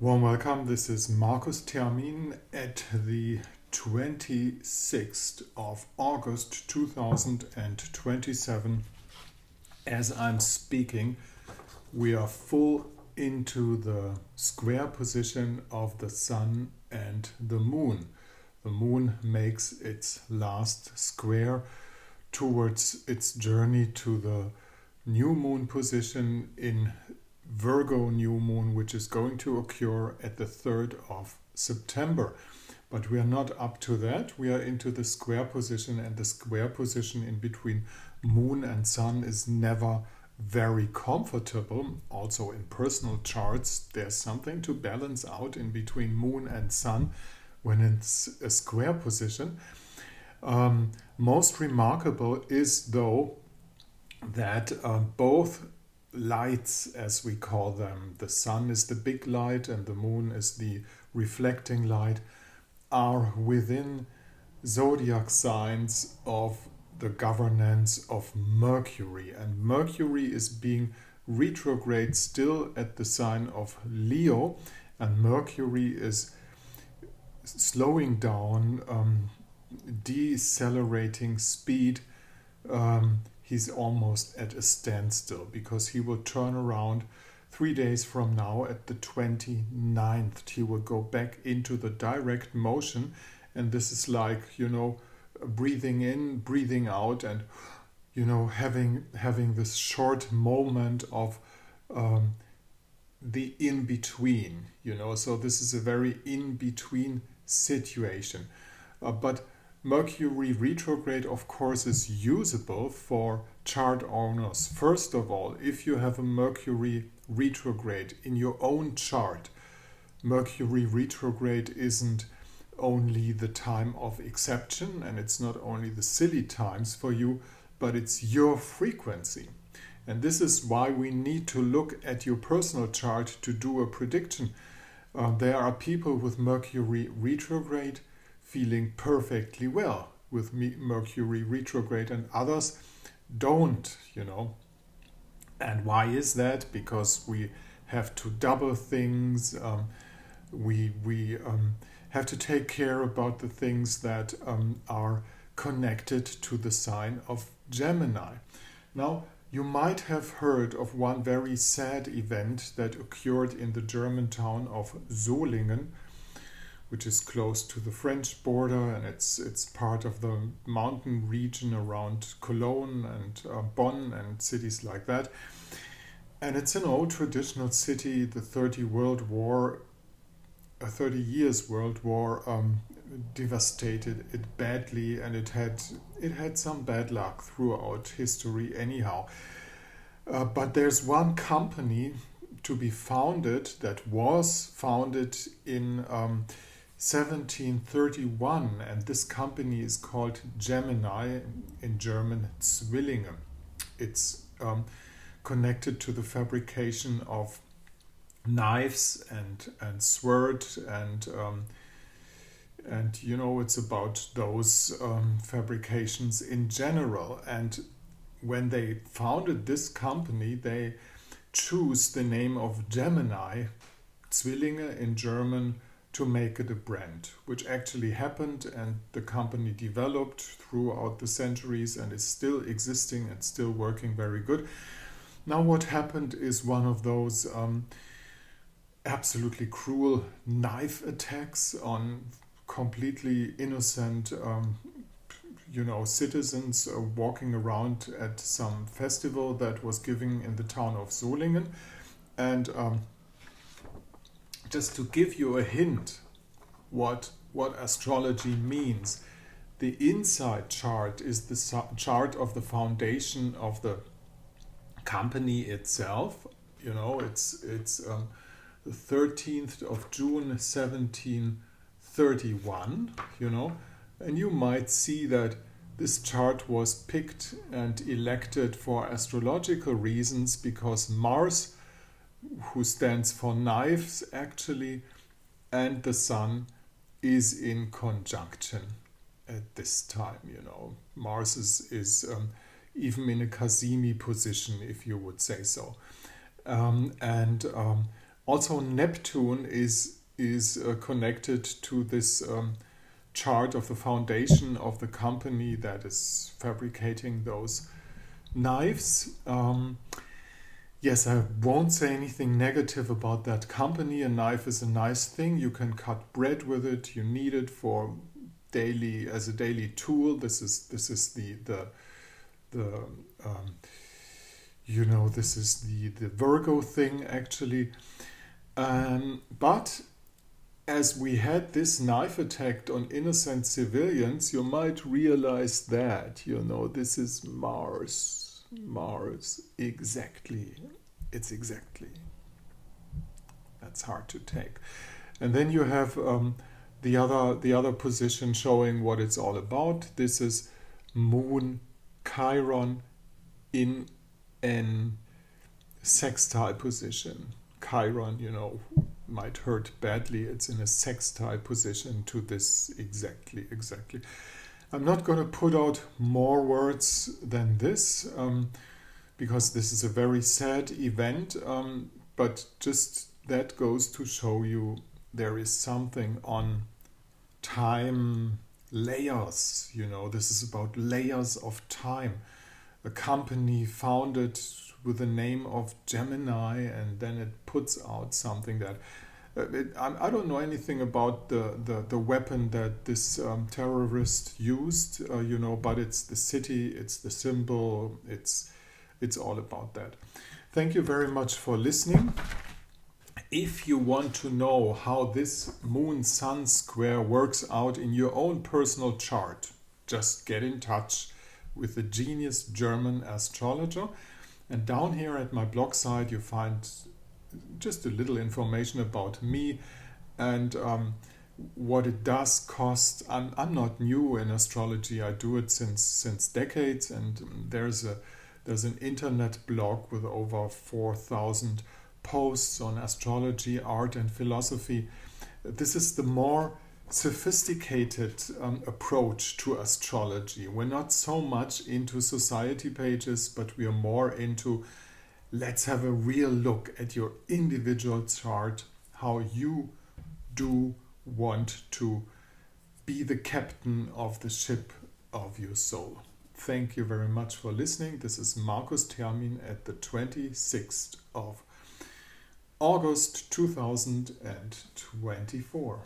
Warm welcome. This is Markus Termin at the 26th of August 2027. As I'm speaking, we are full into the square position of the Sun and the Moon. The Moon makes its last square towards its journey to the new moon position in Virgo new moon, which is going to occur at the 3rd of September. But we are not up to that. We are into the square position, and the square position in between moon and sun is never very comfortable. Also in personal charts, there's something to balance out in between moon and sun when it's a square position. Most remarkable is, though, that both lights, as we call them, the sun is the big light and the moon is the reflecting light, are within zodiac signs of the governance of Mercury. And Mercury is being retrograde still at the sign of Leo, and Mercury is slowing down, decelerating speed. He's almost at a standstill because he will turn around 3 days from now at the 29th. He will go back into the direct motion, and this is like, breathing in, breathing out, and having this short moment of the in between. So this is a very in between situation, but Mercury retrograde, of course, is usable for chart owners. First of all, if you have a Mercury retrograde in your own chart, Mercury retrograde isn't only the time of exception, and it's not only the silly times for you, but it's your frequency. And this is why we need to look at your personal chart to do a prediction. There are people with Mercury retrograde feeling perfectly well with Mercury retrograde, and others don't, And why is that? Because we have to double things. We have to take care about the things that are connected to the sign of Gemini. Now, you might have heard of one very sad event that occurred in the German town of Solingen, which is close to the French border, and it's part of the mountain region around Cologne and Bonn and cities like that. And it's an old traditional city. The 30 years World War devastated it badly, and it had some bad luck throughout history anyhow. But there's one company to be founded that was founded in 1731, and this company is called Gemini, in German Zwillinge. It's connected to the fabrication of knives and sword, and it's about those fabrications in general. And when they founded this company, they choose the name of Gemini, Zwillinge in German, to make it a brand, which actually happened, and the company developed throughout the centuries and is still existing and still working very good. Now what happened is one of those absolutely cruel knife attacks on completely innocent citizens walking around at some festival that was given in the town of Solingen. And just to give you a hint what astrology means, the inside chart is the chart of the foundation of the company itself. It's the 13th of June 1731, and you might see that this chart was picked and elected for astrological reasons because Mars, who stands for knives actually, and the Sun is in conjunction at this time. Mars is even in a Cassini position, if you would say so. And Also, Neptune is connected to this chart of the foundation of the company that is fabricating those knives. Yes, I won't say anything negative about that company. A knife is a nice thing. You can cut bread with it. You need it for daily, as a daily tool. This is the this is the Virgo thing actually. But as we had this knife attack on innocent civilians, you might realize that, this is Mars. Mars, exactly. It's exactly. That's hard to take. And then you have the other position showing what it's all about. This is Moon Chiron in an sextile position. Chiron, might hurt badly. It's in a sextile position to this exactly. I'm not going to put out more words than this because this is a very sad event, but just that goes to show you there is something on time layers. This is about layers of time. A company founded with the name of Gemini, and then it puts out something that I don't know anything about the weapon that this terrorist used, but it's the city, it's the symbol, it's all about that. Thank you very much for listening. If you want to know how this Moon-Sun square works out in your own personal chart, just get in touch with the genius German astrologer. And down here at my blog site you find just a little information about me and what it does cost. I'm not new in astrology. I do it since decades, and there's an internet blog with over 4,000 posts on astrology, art and philosophy. This is the more sophisticated approach to astrology. We're not so much into society pages, but we are more into let's have a real look at your individual chart, how you do want to be the captain of the ship of your soul. Thank you very much for listening. This is Markus Termin at the 26th of August 2024.